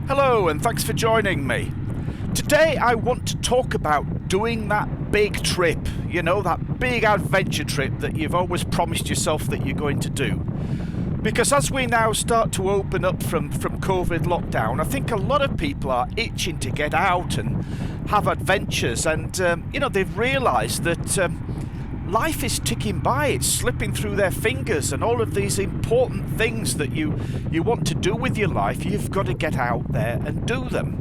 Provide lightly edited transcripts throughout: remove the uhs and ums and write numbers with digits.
Hello, and thanks for joining me. Today I want to talk about doing that big trip, that big adventure trip that you've always promised yourself that you're going to do. Because as we now start to open up from COVID lockdown, I think a lot of people are itching to get out and have adventures, and they've realised that life is ticking by, it's slipping through their fingers, and all of these important things that you want to do with your life, you've got to get out there and do them.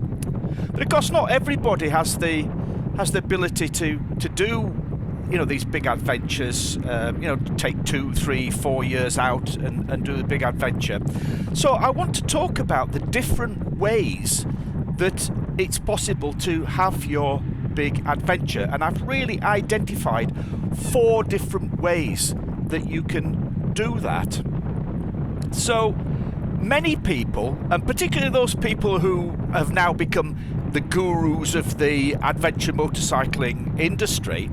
But of course, not everybody has the ability to do these big adventures, take 2, 3, 4 years out and do the big adventure. So I want to talk about the different ways that it's possible to have your big adventure, and I've really identified 4 different ways that you can do that. So many people, and particularly those people who have now become the gurus of the adventure motorcycling industry,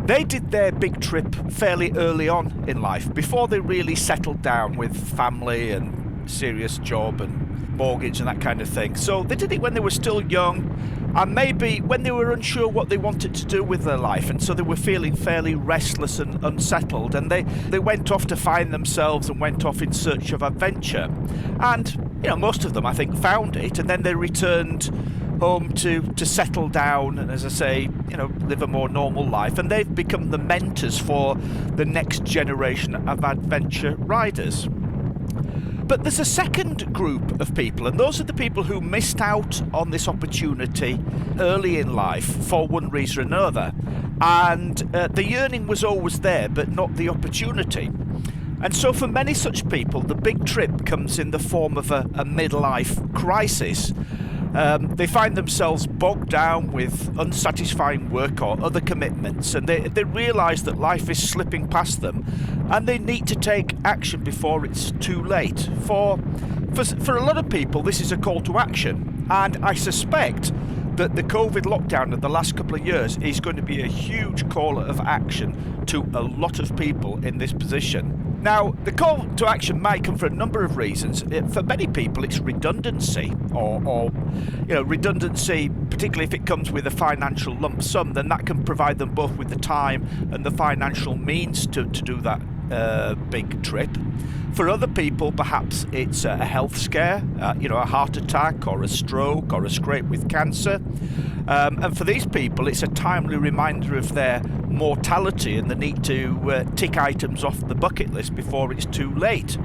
they did their big trip fairly early on in life, before they really settled down with family and serious job and mortgage and that kind of thing. So they did it when they were still young, and maybe when they were unsure what they wanted to do with their life, and so they were feeling fairly restless and unsettled, and they went off to find themselves and went off in search of adventure. And most of them, I think, found it, and then they returned home to settle down and, as I say, live a more normal life, and they've become the mentors for the next generation of adventure riders. But there's a second group of people, and those are the people who missed out on this opportunity early in life for one reason or another. And the yearning was always there, but not the opportunity. And so for many such people, the big trip comes in the form of a midlife crisis. They find themselves bogged down with unsatisfying work or other commitments, and they realise that life is slipping past them, and they need to take action before it's too late. For a lot of people, this is a call to action, and I suspect that the COVID lockdown of the last couple of years is going to be a huge call of action to a lot of people in this position. Now, the call to action might come for a number of reasons. For many people, it's redundancy, or redundancy, particularly if it comes with a financial lump sum, then that can provide them both with the time and the financial means to do that big trip. For other people, perhaps it's a health scare, a heart attack or a stroke or a scrape with cancer. And for these people, it's a timely reminder of their mortality and the need to tick items off the bucket list before it's too late.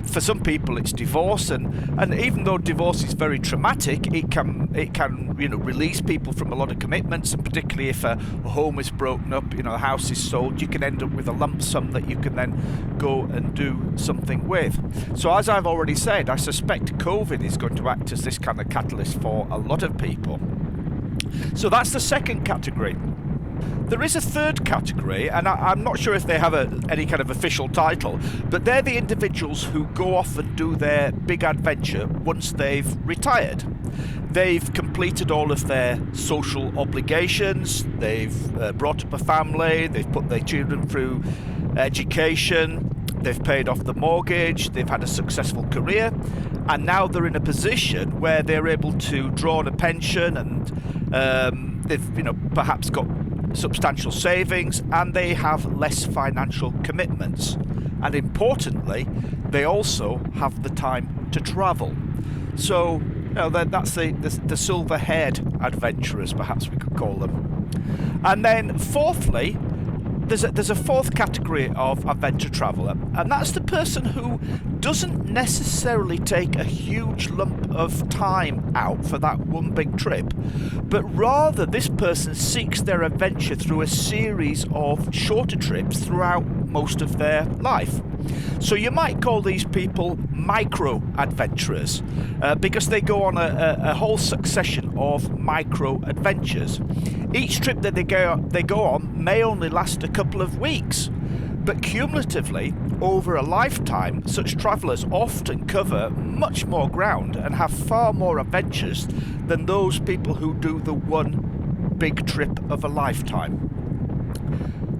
For some people, it's divorce, and even though divorce is very traumatic, it can release people from a lot of commitments, and particularly if a home is broken up, a house is sold, you can end up with a lump sum that you can then go and do something with. So as I've already said, I suspect COVID is going to act as this kind of catalyst for a lot of people. So that's the second category. There is a third category, and I'm not sure if they have any kind of official title, but they're the individuals who go off and do their big adventure once they've retired. They've completed all of their social obligations, they've brought up a family, they've put their children through education, they've paid off the mortgage, they've had a successful career, and now they're in a position where they're able to draw on a pension, and they've perhaps got substantial savings, and they have less financial commitments, and importantly, they also have the time to travel. So that's the silver-haired adventurers, perhaps we could call them. And then fourthly, there's a fourth category of adventure traveller, and that's the person who doesn't necessarily take a huge lump of time out for that one big trip, but rather this person seeks their adventure through a series of shorter trips throughout most of their life. So you might call these people micro adventurers because they go on a whole succession of micro adventures. Each trip that they go on may only last a couple of weeks, but cumulatively over a lifetime, such travellers often cover much more ground and have far more adventures than those people who do the one big trip of a lifetime.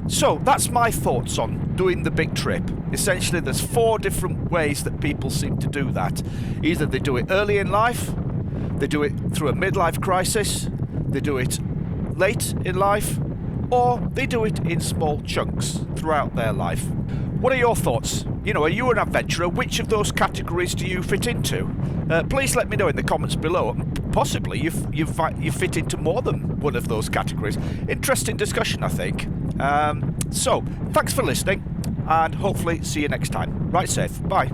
So that's my thoughts on doing the big trip. Essentially, there's 4 different ways that people seem to do that. Either they do it early in life, They do it through a midlife crisis, they do it late in life, or they do it in small chunks throughout their life. What are your thoughts? You know, are you an adventurer? Which of those categories do you fit into? Please let me know in the comments below. Possibly you fit into more than one of those categories. Interesting discussion, I think. So, thanks for listening, and hopefully see you next time. Ride safe. Bye.